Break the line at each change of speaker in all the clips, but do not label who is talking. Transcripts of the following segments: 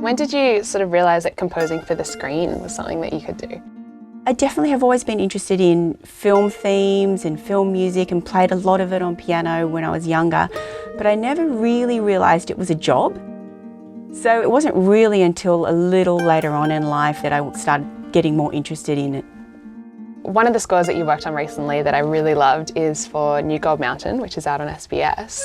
When did you sort of realise that composing for the screen was something that you could do?
I definitely have always been interested in film themes and film music and played a lot of it on piano when I was younger, but I never really realised it was a job. So it wasn't really until a little later on in life that I started getting more interested in it.
One of the scores that you worked on recently that I really loved is for New Gold Mountain, which is out on SBS.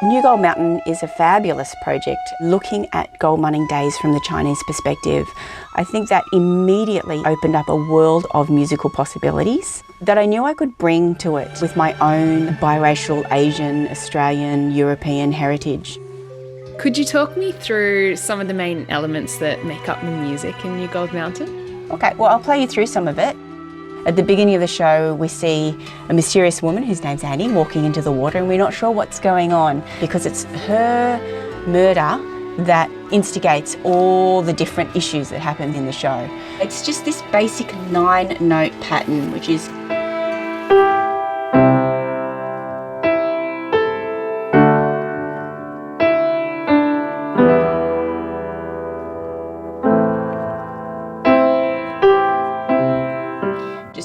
New Gold Mountain is a fabulous project looking at gold mining days from the Chinese perspective. I think that immediately opened up a world of musical possibilities that I knew I could bring to it with my own biracial Asian, Australian, European heritage.
Could you talk me through some of the main elements that make up the music in New Gold Mountain?
Okay, well, I'll play you through some of it. At the beginning of the show, we see a mysterious woman whose name's Annie walking into the water, and we're not sure what's going on because it's her murder that instigates all the different issues that happen in the show. It's just this basic 9-note pattern, which is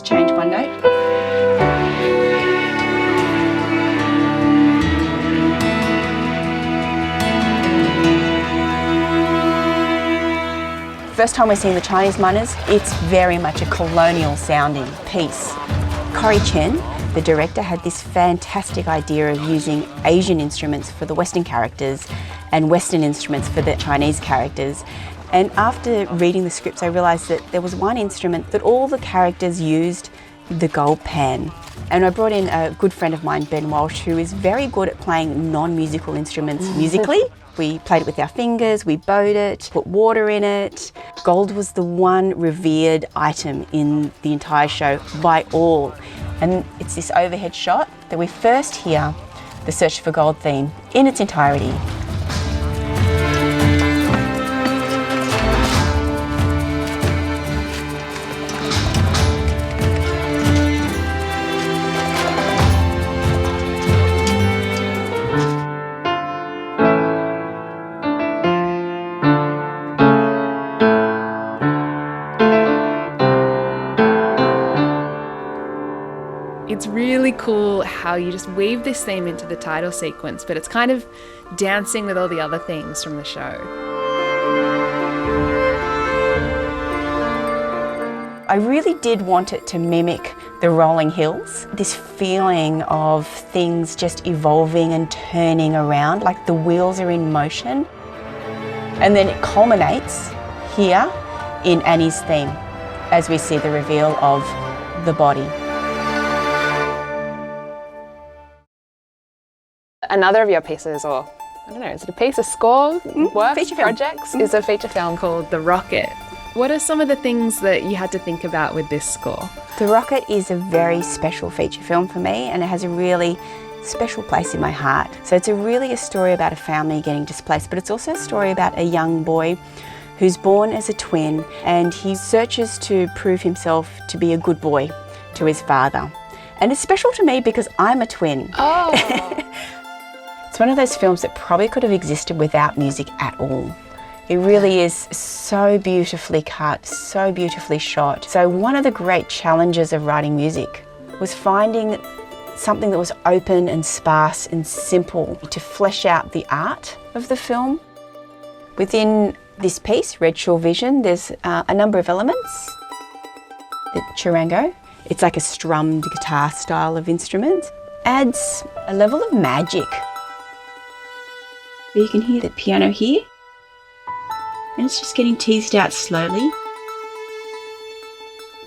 change one note. First time we're seeing the Chinese miners, it's very much a colonial sounding piece. Corey Chen, the director, had this fantastic idea of using Asian instruments for the Western characters and Western instruments for the Chinese characters. And after reading the scripts, I realised that there was one instrument that all the characters used, the gold pan. And I brought in a good friend of mine, Ben Walsh, who is very good at playing non-musical instruments musically. We played it with our fingers, we bowed it, put water in it. Gold was the one revered item in the entire show by all. And it's this overhead shot that we first hear the Search for Gold theme in its entirety.
It's really cool how you just weave this theme into the title sequence, but it's kind of dancing with all the other themes from the show.
I really did want it to mimic the rolling hills, this feeling of things just evolving and turning around, like the wheels are in motion. And then it culminates here in Annie's theme as we see the reveal of the body.
Another of your pieces, or I don't know, is it a piece, a score, work,
feature film.
projects, is a feature film
Called The Rocket. What are some of the things that you had to think about with this score?
The Rocket is a very special feature film for me, and it has a really special place in my heart. So it's really a story about a family getting displaced, but it's also a story about a young boy who's born as a twin, and he searches to prove himself to be a good boy to his father. And it's special to me because I'm a twin.
Oh.
It's one of those films that probably could have existed without music at all. It really is so beautifully cut, so beautifully shot. So one of the great challenges of writing music was finding something that was open and sparse and simple to flesh out the art of the film. Within this piece, Red Shore Vision, there's a number of elements. The charango, it's like a strummed guitar style of instrument, adds a level of magic. You can hear the piano here, and it's just getting teased out slowly. You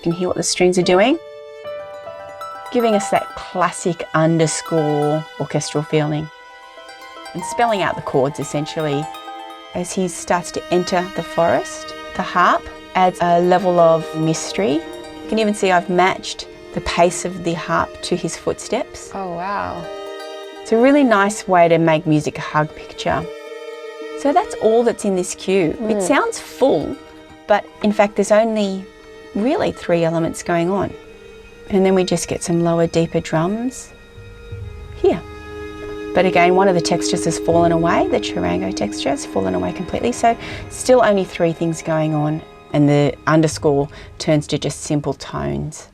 can hear what the strings are doing, giving us that classic underscore orchestral feeling and spelling out the chords essentially. As he starts to enter the forest, the harp adds a level of mystery. You can even see I've matched the pace of the harp to his footsteps.
Oh, wow.
It's a really nice way to make music a hug picture. So that's all that's in this cue. It sounds full, but in fact there's only really 3 elements going on. And then we just get some lower, deeper drums here. But again, one of the textures has fallen away, the Chirango texture has fallen away completely. So still only 3 things going on, and the underscore turns to just simple tones.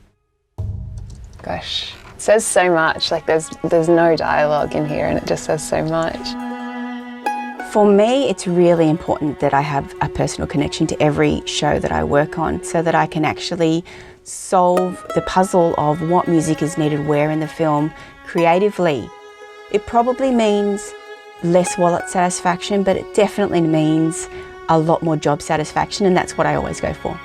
Gosh, it says so much. Like there's no dialogue in here and it just says so much.
For me, it's really important that I have a personal connection to every show that I work on so that I can actually solve the puzzle of what music is needed where in the film creatively. It probably means less wallet satisfaction, but it definitely means a lot more job satisfaction, and that's what I always go for.